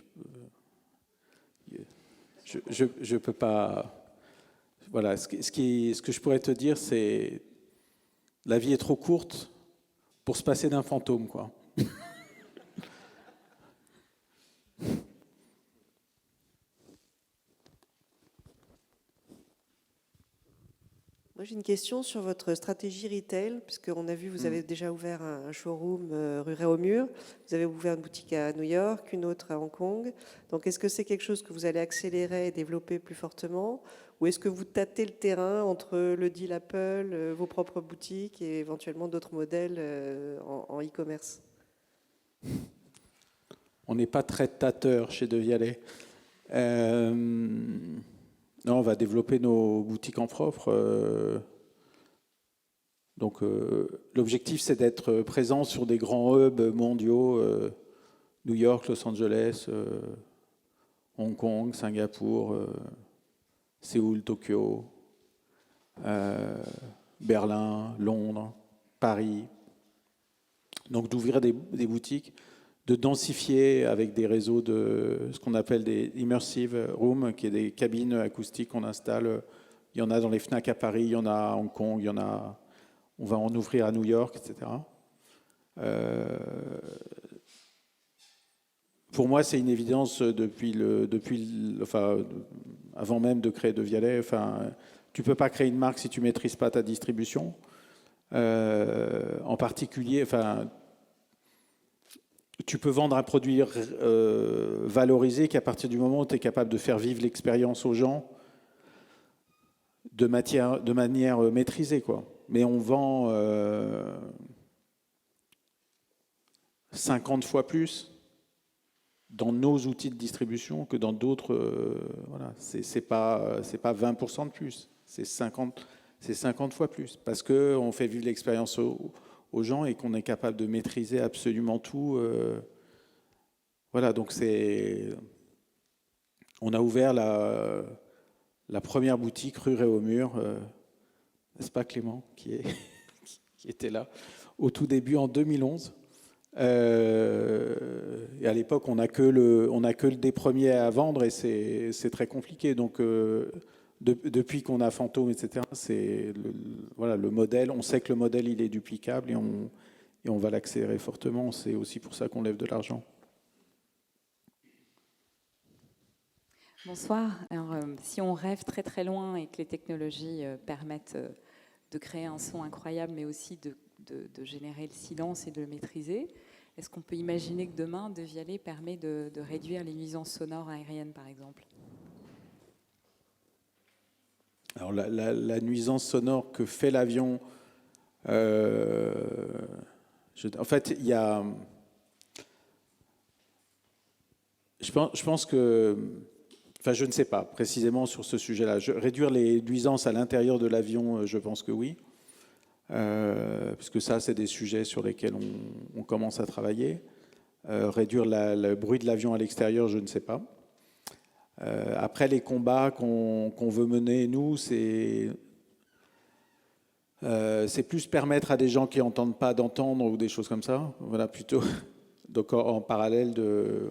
je peux pas. Voilà, ce que je pourrais te dire, c'est la vie est trop courte pour se passer d'un fantôme, quoi. Moi, j'ai une question sur votre stratégie retail, puisqu'on a vu, vous avez déjà ouvert un showroom rue Réaumur, vous avez ouvert une boutique à New York, une autre à Hong Kong. Donc, est-ce que c'est quelque chose que vous allez accélérer et développer plus fortement, ou est-ce que vous tâtez le terrain entre le deal Apple, vos propres boutiques et éventuellement d'autres modèles en e-commerce? On n'est pas très tâteur chez Devialet. Non, on va développer nos boutiques en propre. Donc, l'objectif, c'est d'être présent sur des grands hubs mondiaux, New York, Los Angeles, Hong Kong, Singapour, Séoul, Tokyo, Berlin, Londres, Paris. Donc, d'ouvrir des boutiques, de densifier avec des réseaux de ce qu'on appelle des immersive rooms, qui est des cabines acoustiques qu'on installe. Il y en a dans les Fnac à Paris, il y en a à Hong Kong, on va en ouvrir à New York, etc. Pour moi, c'est une évidence avant même de créer Devialet. Tu ne peux pas créer une marque si tu ne maîtrises pas ta distribution. En particulier, tu peux vendre un produit valorisé qu'à partir du moment où tu es capable de faire vivre l'expérience aux gens de manière maîtrisée, quoi. Mais on vend 50 fois plus dans nos outils de distribution que dans d'autres. Voilà, c'est pas 20% de plus, c'est 50 fois plus, parce qu'on fait vivre l'expérience aux gens et qu'on est capable de maîtriser absolument tout. Voilà, donc on a ouvert la première boutique rue Réaumur, n'est-ce pas Clément, qui était là, au tout début en 2011. Et à l'époque, on n'a que le des premiers à vendre et c'est très compliqué. Donc, depuis qu'on a Fantôme, etc., c'est le modèle. On sait que le modèle, il est duplicable et on va l'accélérer fortement. C'est aussi pour ça qu'on lève de l'argent. Bonsoir. Alors, si on rêve très très loin et que les technologies permettent de créer un son incroyable, mais aussi de générer le silence et de le maîtriser, est-ce qu'on peut imaginer que demain, Devialet permet de réduire les nuisances sonores aériennes, par exemple? Alors, la nuisance sonore que fait l'avion, en fait, il y a... Je pense que... Enfin, je ne sais pas précisément sur ce sujet-là. Réduire les nuisances à l'intérieur de l'avion, je pense que oui. Puisque ça, c'est des sujets sur lesquels on commence à travailler. Réduire le bruit de l'avion à l'extérieur, je ne sais pas. Après, les combats qu'on veut mener, nous, c'est C'est plus permettre à des gens qui n'entendent pas d'entendre ou des choses comme ça. Voilà, plutôt. Donc en parallèle de...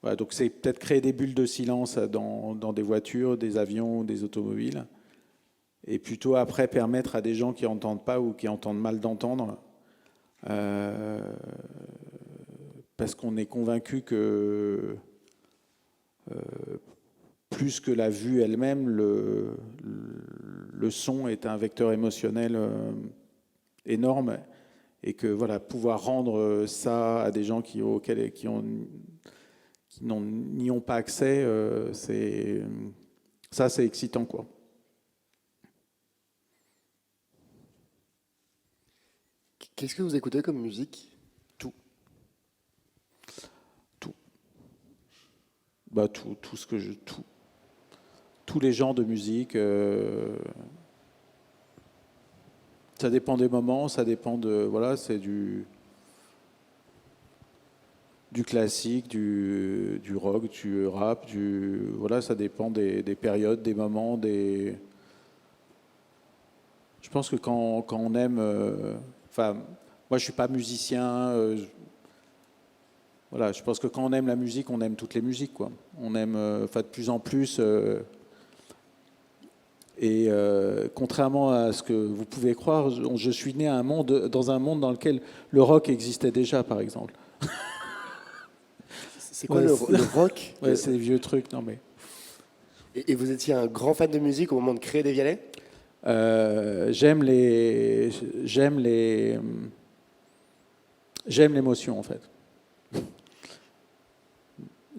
Voilà, donc c'est peut-être créer des bulles de silence dans des voitures, des avions, des automobiles. Et plutôt après permettre à des gens qui n'entendent pas ou qui entendent mal d'entendre. Parce qu'on est convaincu que plus que la vue elle-même, le son est un vecteur émotionnel énorme et que voilà, pouvoir rendre ça à des gens qui n'y ont pas accès, c'est excitant, quoi. Qu'est-ce que vous écoutez comme musique? Tout ce que tous les genres de musique. Ça dépend des moments, ça dépend de voilà, c'est du classique, du rock, du rap, voilà, ça dépend des périodes, des moments, Je pense que quand on aime, moi je suis pas musicien. Voilà, je pense que quand on aime la musique, on aime toutes les musiques, quoi. On aime, de plus en plus. Contrairement à ce que vous pouvez croire, je suis né dans un monde dans lequel le rock existait déjà, par exemple. C'est quoi le rock? Ouais, c'est des vieux trucs, non mais. Et vous étiez un grand fan de musique au moment de créer Des Vialets? J'aime l'émotion, en fait.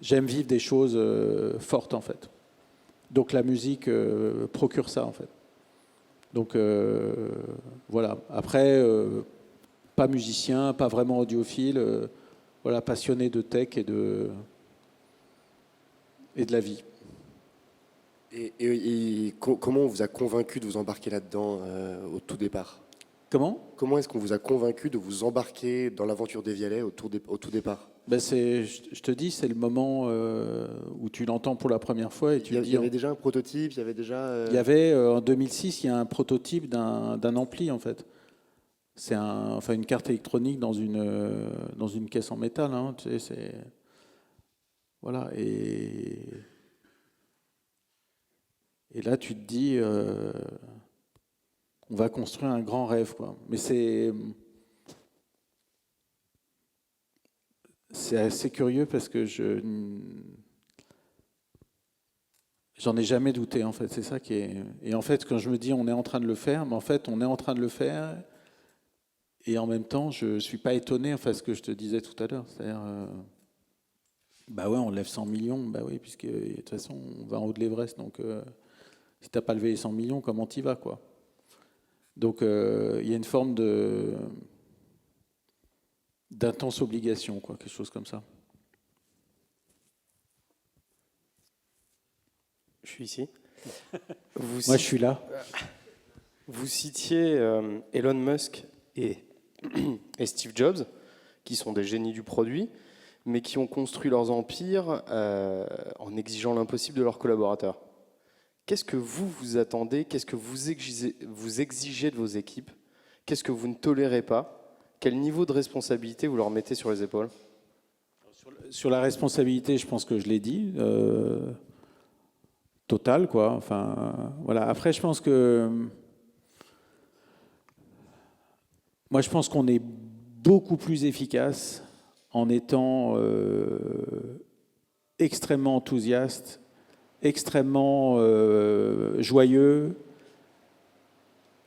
J'aime vivre des choses fortes, en fait. Donc la musique procure ça, en fait. Donc voilà. Après, pas musicien, pas vraiment audiophile, voilà, passionné de tech et de la vie. Et comment on vous a convaincu de vous embarquer là-dedans au tout départ? Comment est-ce qu'on vous a convaincu de vous embarquer dans l'aventure des Vialets au tout départ? Je te dis, c'est le moment où tu l'entends pour la première fois et tu te dis... Il y avait déjà un prototype, il y avait déjà... Il y avait, en 2006, il y a un prototype d'un ampli, en fait. C'est une carte électronique dans une caisse en métal. Hein, tu sais, c'est... Voilà, et là, tu te dis... on va construire un grand rêve, quoi. Mais c'est assez curieux parce que j'en ai jamais douté, en fait. C'est ça qui est... Et en fait, quand je me dis on est en train de le faire, mais en fait, on est en train de le faire et en même temps, je suis pas étonné, enfin, ce que je te disais tout à l'heure. C'est-à-dire, bah ouais, on lève 100 millions, bah oui, puisque de toute façon, on va en haut de l'Everest, donc si t'as pas levé les 100 millions, comment t'y vas, quoi? Donc, il y a une forme d'intense obligation, quoi, quelque chose comme ça. Je suis ici. Moi, je suis là. Vous citiez Elon Musk et Steve Jobs, qui sont des génies du produit, mais qui ont construit leurs empires en exigeant l'impossible de leurs collaborateurs. Qu'est-ce que vous attendez? Qu'est-ce que vous exigez de vos équipes? Qu'est-ce que vous ne tolérez pas? Quel niveau de responsabilité vous leur mettez sur les épaules? Sur la responsabilité, je pense que je l'ai dit, totale, quoi. Enfin, voilà. Après, je pense que... Moi, je pense qu'on est beaucoup plus efficace en étant extrêmement enthousiaste, extrêmement joyeux,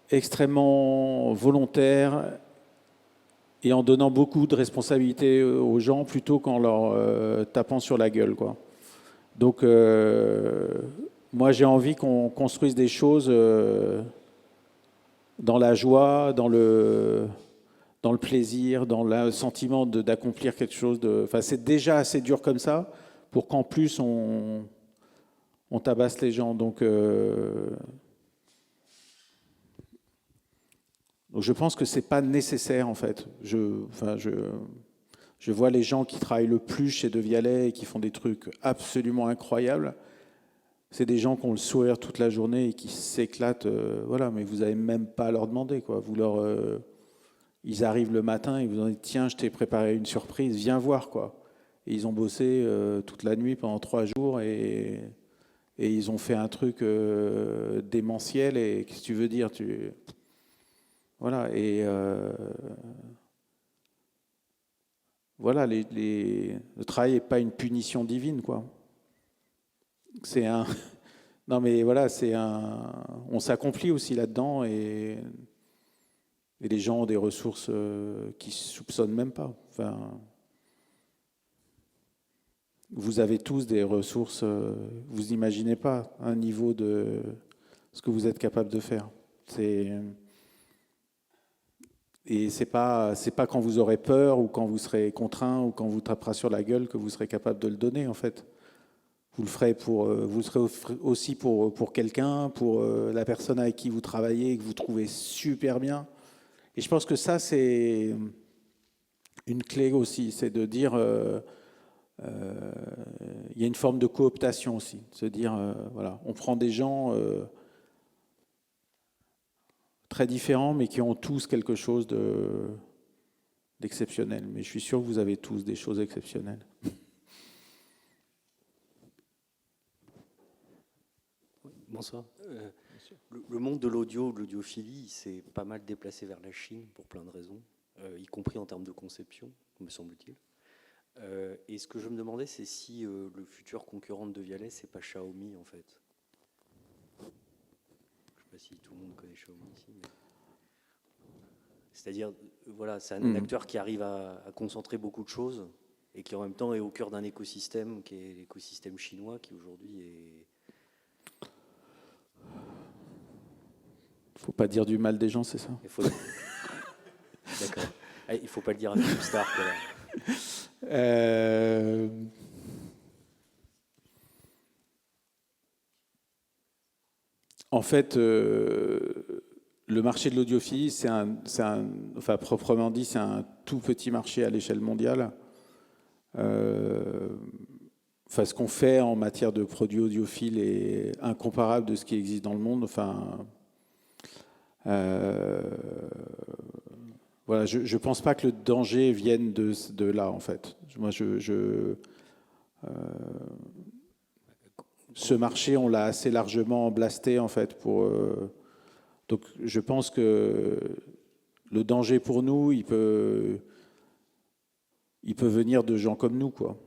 extrêmement volontaire et en donnant beaucoup de responsabilités aux gens plutôt qu'en leur tapant sur la gueule, quoi. Donc, moi, j'ai envie qu'on construise des choses dans la joie, dans le plaisir, dans le sentiment d'accomplir quelque chose. Enfin, c'est déjà assez dur comme ça pour qu'en plus on tabasse les gens. Donc je pense que c'est pas nécessaire, en fait. Je vois les gens qui travaillent le plus chez De Vialet et qui font des trucs absolument incroyables. C'est des gens qui ont le sourire toute la journée et qui s'éclatent, voilà, mais vous n'avez même pas à leur demander, quoi. Ils arrivent le matin et vous en dites, tiens, je t'ai préparé une surprise, viens voir, quoi. Et ils ont bossé toute la nuit pendant 3 jours et ils ont fait un truc démentiel. Et qu'est-ce que tu veux dire, voilà. Et voilà, le travail n'est pas une punition divine, quoi. C'est un. Non, mais voilà, on s'accomplit aussi là-dedans et les gens ont des ressources qu'ils ne soupçonnent même pas. Enfin, vous avez tous des ressources, vous n'imaginez pas un niveau de ce que vous êtes capable de faire. Et c'est pas quand vous aurez peur ou quand vous serez contraint ou quand vous tapera sur la gueule que vous serez capable de le donner, en fait. Vous le ferez vous le serez aussi pour quelqu'un, pour la personne avec qui vous travaillez et que vous trouvez super bien. Et je pense que ça, c'est une clé aussi, c'est de dire, il y a une forme de cooptation aussi, se dire, voilà, on prend des gens très différents, mais qui ont tous quelque chose d'exceptionnel. Mais je suis sûr que vous avez tous des choses exceptionnelles. Bonsoir. Le monde de l'audio, de l'audiophilie, s'est pas mal déplacé vers la Chine pour plein de raisons, y compris en termes de conception, me semble-t-il. Et ce que je me demandais, c'est si le futur concurrent de Vialet, c'est pas Xiaomi en fait. Je ne sais pas si tout le monde connaît Xiaomi ici, mais... c'est-à-dire, voilà, c'est un acteur qui arrive à concentrer beaucoup de choses et qui en même temps est au cœur d'un écosystème qui est l'écosystème chinois, qui aujourd'hui est... Il ne faut pas dire du mal des gens, c'est ça? D'accord. Il ne faut pas le dire à Philippe Stark. En fait, le marché de l'audiophilie, enfin, proprement dit, c'est un tout petit marché à l'échelle mondiale. Enfin, ce qu'on fait en matière de produits audiophiles est incomparable de ce qui existe dans le monde. Enfin, voilà, je ne pense pas que le danger vienne de là, en fait. Moi, ce marché, on l'a assez largement blasté, en fait, donc, je pense que le danger pour nous, il peut venir de gens comme nous, quoi.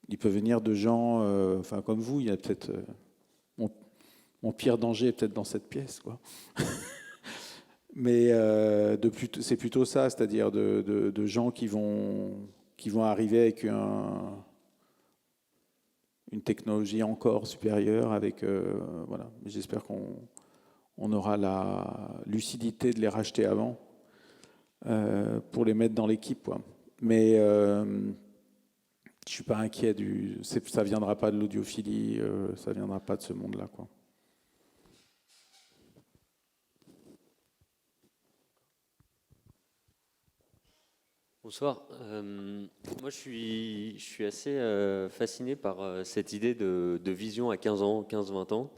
Il peut venir de gens, enfin, comme vous. Il y a peut-être mon pire danger est peut-être dans cette pièce, quoi. Mais c'est plutôt ça, c'est-à-dire de gens qui vont arriver avec une technologie encore supérieure, avec voilà. J'espère qu'on aura la lucidité de les racheter avant pour les mettre dans l'équipe, quoi. Mais je suis pas inquiet ça viendra pas de l'audiophilie, ça viendra pas de ce monde-là, quoi. Bonsoir. Moi, je suis assez fasciné par cette idée de vision à 15 ans, 15-20 ans.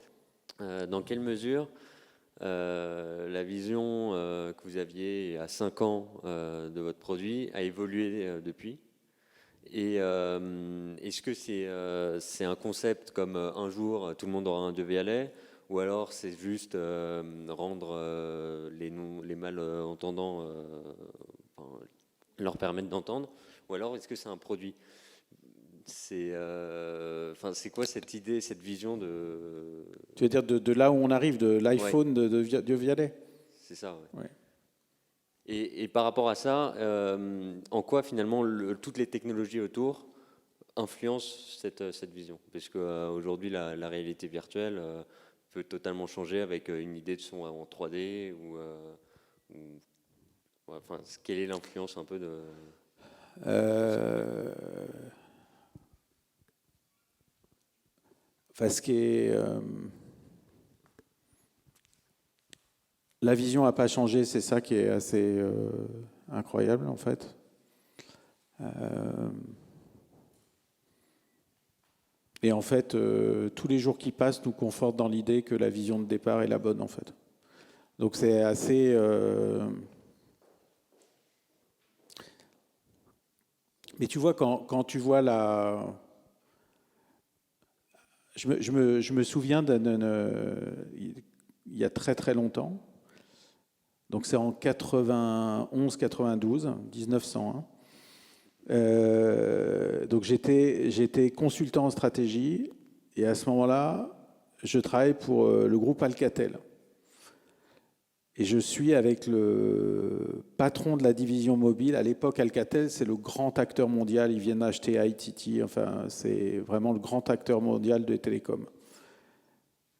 Dans quelle mesure la vision que vous aviez à 5 ans de votre produit a évolué depuis? Et est-ce que c'est un concept comme un jour tout le monde aura un Vialet, ou alors c'est juste rendre les malentendants, leur permettre d'entendre, ou alors est-ce que c'est un produit? C'est quoi cette idée, cette vision de... Tu veux dire de là où on arrive, de l'iPhone, ouais, de Vialet? C'est ça, oui. Ouais. Et par rapport à ça, en quoi finalement toutes les technologies autour influencent cette vision? Parce qu'aujourd'hui, la réalité virtuelle peut totalement changer avec une idée de son en 3D ouais, enfin, quelle est l'influence un peu de... Enfin, ce qui est... la vision n'a pas changé, c'est ça qui est assez incroyable, en Et en fait, tous les jours qui passent nous confortent dans l'idée que la vision de départ est la bonne, en fait. Donc c'est assez... Mais tu vois, quand tu vois la... Je me souviens il y a très très longtemps, donc c'est en 91-92, 1901. Donc j'étais consultant en stratégie et à ce moment-là, je travaille pour le groupe Alcatel. Et je suis avec le patron de la division mobile. À l'époque, Alcatel, c'est le grand acteur mondial. Ils viennent acheter ITT. Enfin, c'est vraiment le grand acteur mondial des télécoms.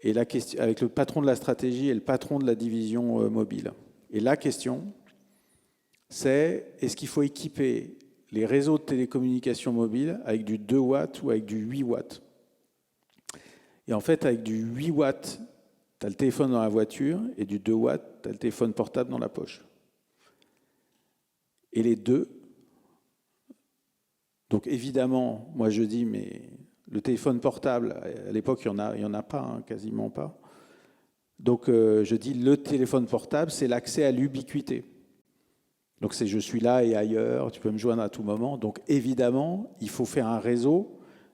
Et la question, avec le patron de la stratégie et le patron de la division mobile. Et la question, c'est est-ce qu'il faut équiper les réseaux de télécommunications mobiles avec du 2 watts ou avec du 8 watts? Et en fait, avec du 8 watts, tu as le téléphone dans la voiture, et du 2 watts, tu as le téléphone portable dans la poche. Et les deux, donc évidemment, moi je dis, mais le téléphone portable, à l'époque, il n'y en a pas, hein, quasiment pas. Donc je dis, le téléphone portable, c'est l'accès à l'ubiquité. Donc c'est je suis là et ailleurs, tu peux me joindre à tout moment. Donc évidemment, il faut faire un réseau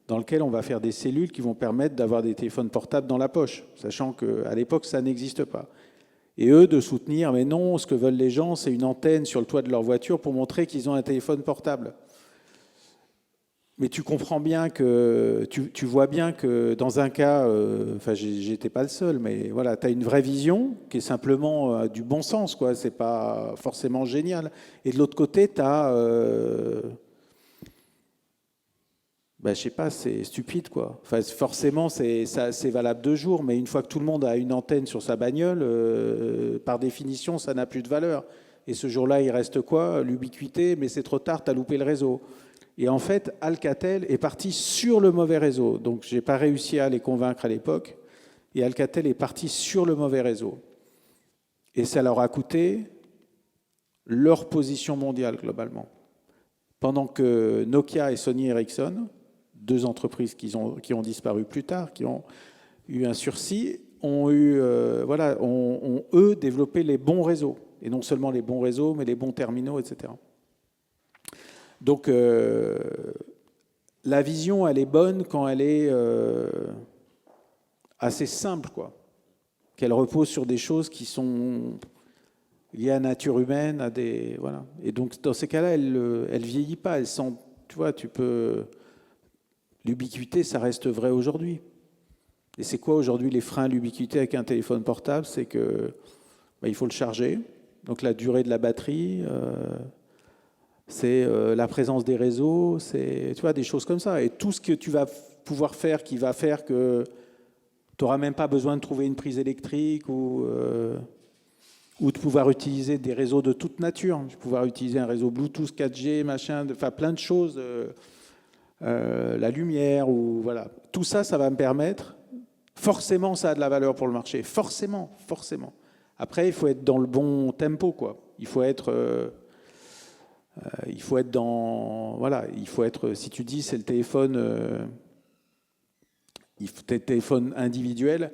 dans lequel on va faire des cellules qui vont permettre d'avoir des téléphones portables dans la poche, sachant qu'à l'époque, ça n'existe pas. Et eux, de soutenir, mais non, ce que veulent les gens, c'est une antenne sur le toit de leur voiture pour montrer qu'ils ont un téléphone portable. Mais tu comprends bien que, tu vois bien que dans un cas, enfin, j'étais pas le seul, mais voilà, tu as une vraie vision qui est simplement du bon sens, quoi. C'est pas forcément génial. Et de l'autre côté, tu as... Ben, je sais pas, c'est stupide, quoi. Enfin, forcément, c'est valable 2 jours, mais une fois que tout le monde a une antenne sur sa bagnole, par définition, ça n'a plus de valeur. Et ce jour-là, il reste quoi? L'ubiquité, mais c'est trop tard, tu as loupé le réseau. Et en fait, Alcatel est parti sur le mauvais réseau. Donc, je n'ai pas réussi à les convaincre à l'époque. Et Alcatel est parti sur le mauvais réseau. Et ça leur a coûté leur position mondiale, globalement. Pendant que Nokia et Sony Ericsson, 2 entreprises qui ont disparu plus tard, qui ont eu un sursis, ont eux développé les bons réseaux. Et non seulement les bons réseaux, mais les bons terminaux, etc. Donc, la vision, elle est bonne quand elle est assez simple, quoi. Qu'elle repose sur des choses qui sont liées à la nature humaine, à des... Voilà. Et donc, dans ces cas-là, elle vieillit pas. Elle sent, tu vois, l'ubiquité, ça reste vrai aujourd'hui. Et c'est quoi aujourd'hui les freins à l'ubiquité avec un téléphone portable? C'est que il faut le charger. Donc la durée de la batterie, c'est la présence des réseaux, c'est des choses comme ça. Et tout ce que tu vas pouvoir faire qui va faire que tu n'auras même pas besoin de trouver une prise électrique ou de pouvoir utiliser des réseaux de toute nature. Tu vas pouvoir utiliser un réseau Bluetooth 4G, machin, enfin plein de choses. La lumière, ou voilà. Tout ça, ça va me permettre. Forcément, ça a de la valeur pour le marché. Forcément. Après, il faut être dans le bon tempo, quoi. Il faut être dans... Voilà, il faut être... Si tu dis, c'est le téléphone... téléphone individuel,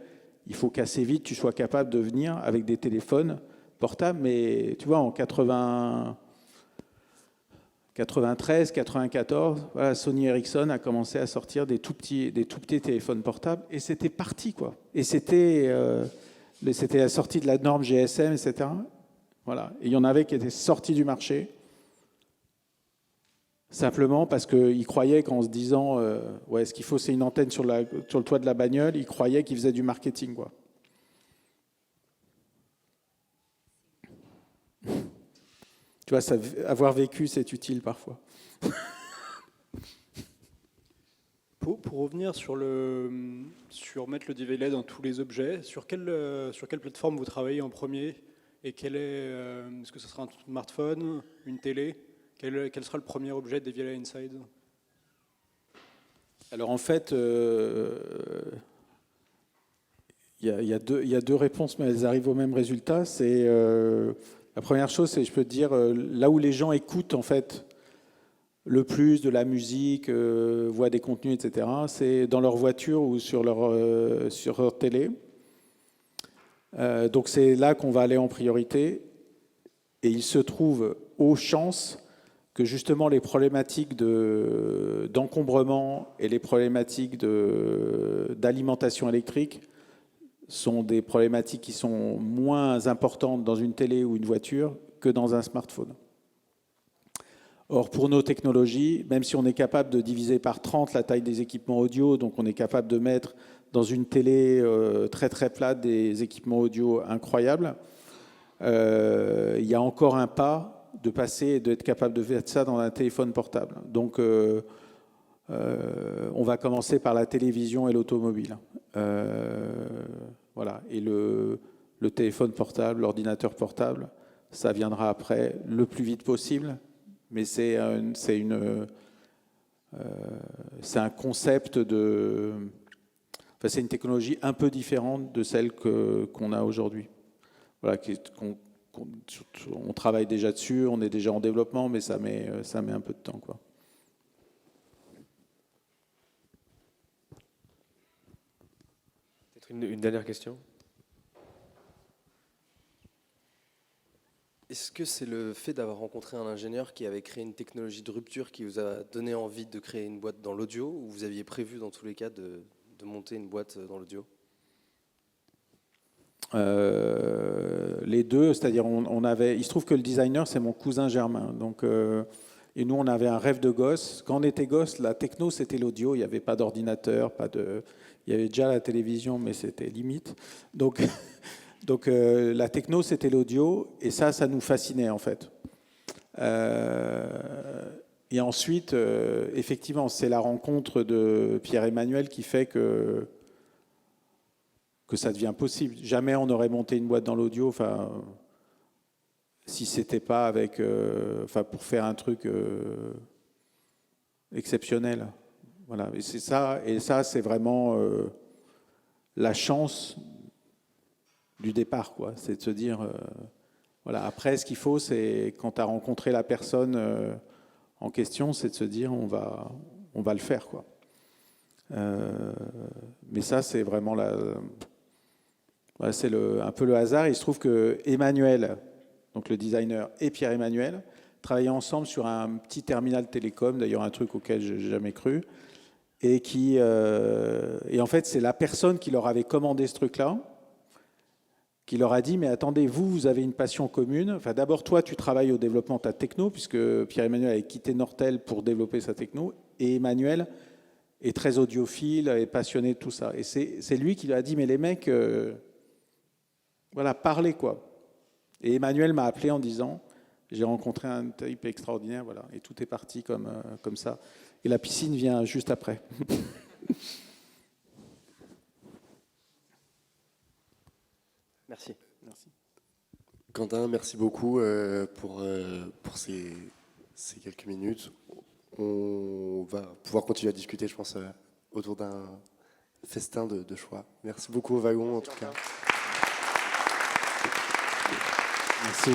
il faut qu'assez vite, tu sois capable de venir avec des téléphones portables. Mais tu vois, en 93, 94, voilà, Sony Ericsson a commencé à sortir des tout petits téléphones portables et c'était parti, quoi. Et c'était la sortie de la norme GSM, etc. Voilà. Et il y en avait qui étaient sortis du marché simplement parce qu'ils croyaient qu'en se disant ouais, ce qu'il faut, c'est une antenne sur le toit de la bagnole, ils croyaient qu'ils faisaient du marketing, quoi. Tu vois, avoir vécu, c'est utile parfois. Pour revenir sur mettre le DVLA dans tous les objets, sur quelle plateforme vous travaillez en premier? Et est-ce que ce sera un smartphone, une télé? Quel sera le premier objet DVLA Inside? Alors en fait, il y a 2 réponses, mais elles arrivent au même résultat. La première chose, c'est, je peux te dire, là où les gens écoutent, en fait, le plus de la musique, voient des contenus, etc., c'est dans leur voiture ou sur leur télé. Donc c'est là qu'on va aller en priorité. Et il se trouve aux chances que justement les problématiques d'encombrement et les problématiques d'alimentation électrique sont des problématiques qui sont moins importantes dans une télé ou une voiture que dans un smartphone. Or, pour nos technologies, même si on est capable de diviser par 30 la taille des équipements audio, donc on est capable de mettre dans une télé très très plate des équipements audio incroyables, il y a encore un pas de passer et d'être capable de faire ça dans un téléphone portable. Donc, on va commencer par la télévision et l'automobile. Voilà. Et le téléphone portable, l'ordinateur portable, ça viendra après le plus vite possible. Mais c'est un concept c'est une technologie un peu différente de celle qu'on a aujourd'hui. Voilà, on travaille déjà dessus, on est déjà en développement, mais ça met un peu de temps, quoi. Peut-être une dernière question. Est-ce que c'est le fait d'avoir rencontré un ingénieur qui avait créé une technologie de rupture qui vous a donné envie de créer une boîte dans l'audio, ou vous aviez prévu dans tous les cas de monter une boîte dans l'audio? Les deux, c'est-à-dire il se trouve que le designer, c'est mon cousin germain. Donc, et nous, on avait un rêve de gosse. Quand on était gosse, la techno, c'était l'audio. Il n'y avait pas d'ordinateur, il y avait déjà la télévision, mais c'était limite. Donc la techno, c'était l'audio, et ça nous fascinait en fait. Et ensuite, effectivement, c'est la rencontre de Pierre-Emmanuel qui fait que ça devient possible. Jamais on aurait monté une boîte dans l'audio, si c'était pas avec, pour faire un truc exceptionnel. Voilà. Et ça, c'est vraiment la chance du départ, quoi. C'est de se dire, voilà. Après, ce qu'il faut, c'est quand tu as rencontré la personne en question, c'est de se dire, on va le faire, quoi. Mais ça, c'est vraiment c'est un peu le hasard. Il se trouve que Emmanuel, donc le designer, et Pierre-Emmanuel travaillaient ensemble sur un petit terminal télécom, d'ailleurs un truc auquel je n'ai jamais cru, et en fait, c'est la personne qui leur avait commandé ce truc-là, qui leur a dit, mais attendez, vous avez une passion commune. Enfin, d'abord, toi, tu travailles au développement de ta techno, puisque Pierre-Emmanuel avait quitté Nortel pour développer sa techno, et Emmanuel est très audiophile, est passionné de tout ça. Et c'est lui qui lui a dit, mais les mecs, voilà, parlez, quoi. Et Emmanuel m'a appelé en disant, j'ai rencontré un type extraordinaire, voilà, et tout est parti comme ça. Et la piscine vient juste après. Merci. Quentin, merci beaucoup pour ces quelques minutes. On va pouvoir continuer à discuter, je pense, autour d'un festin de choix. Merci beaucoup au wagon, en tout cas. Merci.